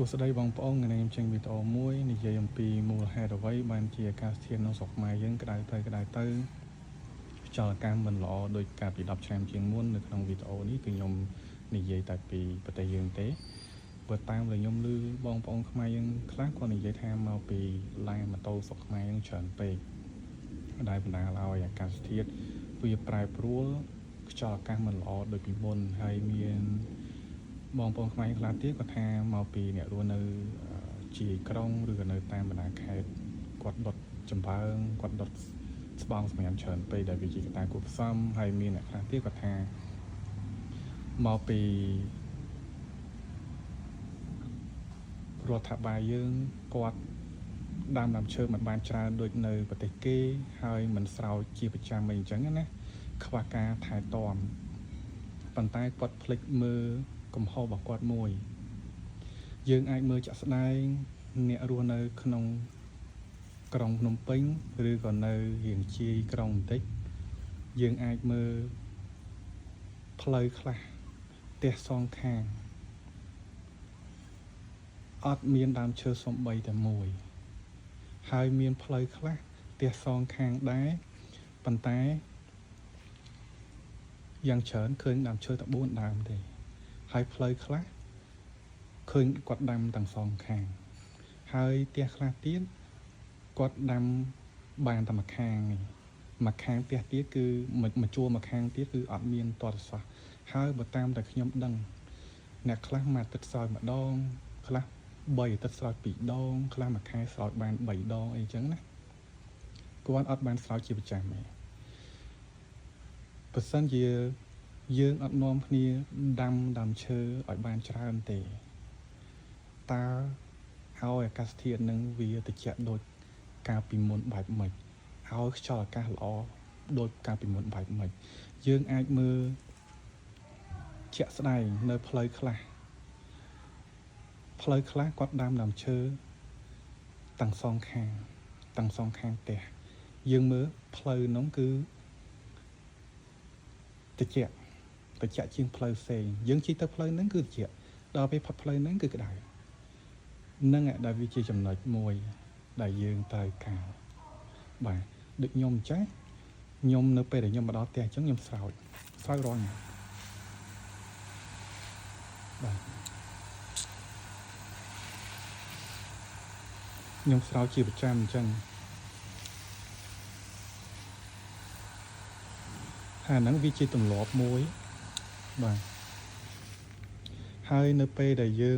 សួស្តីបងប្អូនថ្ងៃនេះខ្ញុំចេញវីដេអូមួយនិយាយអំពីមូលហេតុអ្វីបានជាអាកាសធាតុនៅស្រុកខ្មែរយើងក្តៅទៅខ្យល់អាកាសមិនល្អដូចកាលពី10ឆ្នាំជាងមុននៅក្នុងវីដេអូនេះគឺខ្ញុំនិយាយតែពីប្រទេសយើងទេបើតាមដែលខ្ញុំឮបងប្អូនខ្មែរយើងខ្លះគាត់និយាយថាមកពីឡានម៉ូតូស្រុកខ្មែរយើងច្រើនពេកដែលបណ្ដាលឲ្យអាកាសធាតុវាប្រែប្រួលខ្យល់អាកាសមិនល្អដូចពីមុនហើយមានបងប្អូនខ្មែរខ្លះទៀតគាត់ថាមកពីអ្នករស់នៅជាក្រុងឬក៏នៅតាមបណ្ដាខេត្តគាត់ដុតចំបើងគាត់ដុតស្បង់សម្រាប់ច្រើនពេកដែលវាជាកត្តាគួរផ្សំហើយមានអ្នកខ្លះទៀតគាត់ថាមកពីរដ្ឋាភិបាលយើងគាត់ដាំឈើមិនបានច្រើនដូចនៅប្រទេសគេហើយមិនស្រោចជាប្រចាំអីអញ្ចឹងណាខ្វះការថែទាំប៉ុន្តែគាត់ភ្លេចមើលកំហុសរបស់គាត់មួយយើងអាចមើលចាក់ស្ដែងអ្នករស់នៅក្នុងក្រុងភ្នំពេញឬក៏នៅរៀងជាយក្រុងបន្តិចយើងអាចមើលផ្លូវខ្លះផ្ទះសងខាងអត់មានដើមឈើសំបីតែមួយហើយមានផ្លូវខ្លះផ្ទះសងខាងដែរប៉ុន្តែយ៉ាងច្រើនឃើញដើមឈើតែ4ដើមទេហើយផ្លូវខ្លះឃើញគាត់ដាំទាំងសងខាងហើយផ្ទះខ្លះទៀតគាត់ដាំបានតែម្ខាងនេះម្ខាងផ្ទះទៀតគឺមួយជួរម្ខាងទៀតគឺអត់មានតតសោះហើយបើតាមតែខ្ញុំដឹងអ្នកខ្លះមួយអាទិត្យស្រោចម្ដងខ្លះ3អាទិត្យស្រោច2ដងខ្លះមួយខែស្រោចបាន3ដងអីចឹងណាគាត់អត់បានស្រោចជាប្រចាំទេបើសិនជាយើងអត់នាំគ្នាដាំដើមឈើឲ្យបានច្រើនទេតើឲ្យអាកាសធាតុនឹងវាត្រជាក់ដូចកាលពីមុនបែបម៉េចឲ្យខ្យល់អាកាសល្អដូចកាលពីមុនបែបម៉េចយើងអាចមើលជាក់ស្ដែងនៅផ្លូវខ្លះគាត់ដាំដើមឈើទាំងសងខាងផ្ទះយើងមើលផ្លូវនោះគឺត្រជាក់ជាងផ្លូវផ្សេងយើងជិះទៅផ្លូវហ្នឹងគឺត្រជាក់ដល់ពេលផុតផ្លូវហ្នឹងគឺក្តៅហ្នឹងដែលវាជាចំណុចមួយដែលយើងត្រូវការបាទដូចខ្ញុំអញ្ចឹងខ្ញុំនៅពេលដែលខ្ញុំមកដល់ផ្ទះអញ្ចឹងខ្ញុំស្រោចរាល់ថ្ងៃបាទខ្ញុំស្រោចជាប្រចាំអញ្ចឹងអាហ្នឹងវាជាទម្លាប់មួយបាទហើយនៅពេលដែលយើង